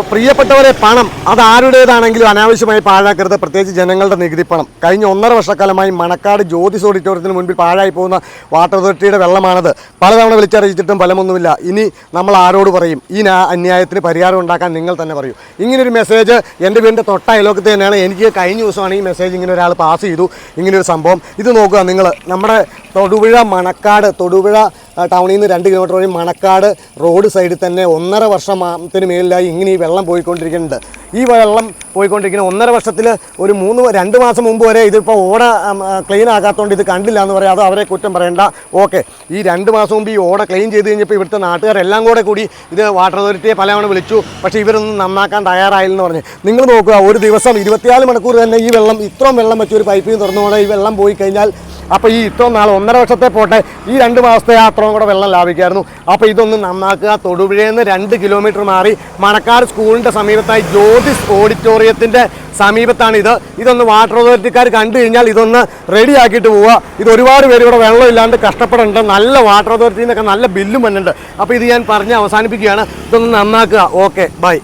പ്രിയപ്പെട്ടവരെ, പണം അത് ആരുടേതാണെങ്കിലും അനാവശ്യമായി പാഴാക്കരുത്. പ്രത്യേകിച്ച് ജനങ്ങളുടെ നികുതി പണം. കഴിഞ്ഞ 1.5 വർഷക്കാലമായി മണക്കാട് ജ്യോതിസ് ഓഡിറ്റോറിയത്തിന് മുൻപിൽ പാഴായി പോകുന്ന വാട്ടർ അതോറിറ്റിയുടെ വെള്ളമാണത്. പലതവണ വിളിച്ചറിയിച്ചിട്ടും ഫലമൊന്നുമില്ല. ഇനി നമ്മൾ ആരോട് പറയും? ഈ അന്യായത്തിന് പരിഹാരം ഉണ്ടാക്കാൻ നിങ്ങൾ തന്നെ പറയൂ. ഇങ്ങനൊരു മെസ്സേജ് എൻ്റെ വീടിൻ്റെ തൊട്ട അയലോക്കത്ത് തന്നെയാണ്. എനിക്ക് കഴിഞ്ഞ ദിവസമാണ് ഈ മെസ്സേജ് ഇങ്ങനെ ഒരാൾ പാസ് ചെയ്തു. ഇങ്ങനൊരു സംഭവം. ഇത് നോക്കുക നിങ്ങൾ. നമ്മുടെ തൊടുപുഴ മണക്കാട്, തൊടുപുഴ ടൗണിൽ നിന്ന് 2 കിലോമീറ്റർ വഴി മണക്കാട് റോഡ് സൈഡിൽ തന്നെ 1.5 വർഷത്തിന് മേലിലായി ഇങ്ങനെ ഈ വെള്ളം പോയിക്കൊണ്ടിരിക്കുന്നുണ്ട്. ഈ വെള്ളം പോയിക്കൊണ്ടിരിക്കുന്ന 1.5 വർഷത്തിൽ ഒരു 2 മാസം മുമ്പ് വരെ ഇതിപ്പോൾ ഓട ക്ലീൻ ആക്കാത്തതുകൊണ്ട് ഇത് കണ്ടില്ല എന്ന് പറയാം. അത് അവരെ കുറ്റം പറയേണ്ട. ഓക്കെ, ഈ 2 മാസം മുമ്പ് ഈ ഓട ക്ലീൻ ചെയ്ത് കഴിഞ്ഞപ്പോൾ ഇവിടുത്തെ നാട്ടുകാരെല്ലാം കൂടി ഇത് വാട്ടർ അതോറിറ്റിയെ പലവണ വിളിച്ചു. പക്ഷേ ഇവരൊന്നും നന്നാക്കാൻ തയ്യാറായില്ലെന്ന് പറഞ്ഞ്. നിങ്ങൾ നോക്കുക, ഒരു ദിവസം 24 മണിക്കൂർ തന്നെ ഈ വെള്ളം, ഇത്രയും വെള്ളം വെച്ച് ഒരു പൈപ്പിൽ തുറന്നുകൊണ്ട് ഈ വെള്ളം പോയി കഴിഞ്ഞാൽ അപ്പോൾ ഈ ഇത്രയും നാൾ 1.5 വർഷത്തെ പോട്ടെ, ഈ 2 മാസത്തെ അത്രയും കൂടെ വെള്ളം ലാഭിക്കായിരുന്നു. അപ്പോൾ ഇതൊന്ന് നന്നാക്കുക. തൊടുപുഴയിൽ നിന്ന് 2 കിലോമീറ്റർ മാറി മണക്കാട് സ്കൂളിൻ്റെ സമീപത്തായി ജ്യോതിസ് ഓഡിറ്റോറിയത്തിൻ്റെ സമീപത്താണ് ഇത്. ഇതൊന്ന് വാട്ടർ അതോറിറ്റിക്കാർ കണ്ടു കഴിഞ്ഞാൽ ഇതൊന്ന് റെഡിയാക്കിയിട്ട് പോവുക. ഇത് ഒരുപാട് പേര് ഇവിടെ വെള്ളം ഇല്ലാണ്ട് കഷ്ടപ്പെടുന്നുണ്ട്. നല്ല വാട്ടർ അതോറിറ്റിയിൽ നിന്നൊക്കെ നല്ല ബില്ലും വന്നിട്ടുണ്ട്. അപ്പോൾ ഇത് ഞാൻ പറഞ്ഞ് അവസാനിപ്പിക്കുകയാണ്. ഇതൊന്ന് നന്നാക്കുക. Okay, by.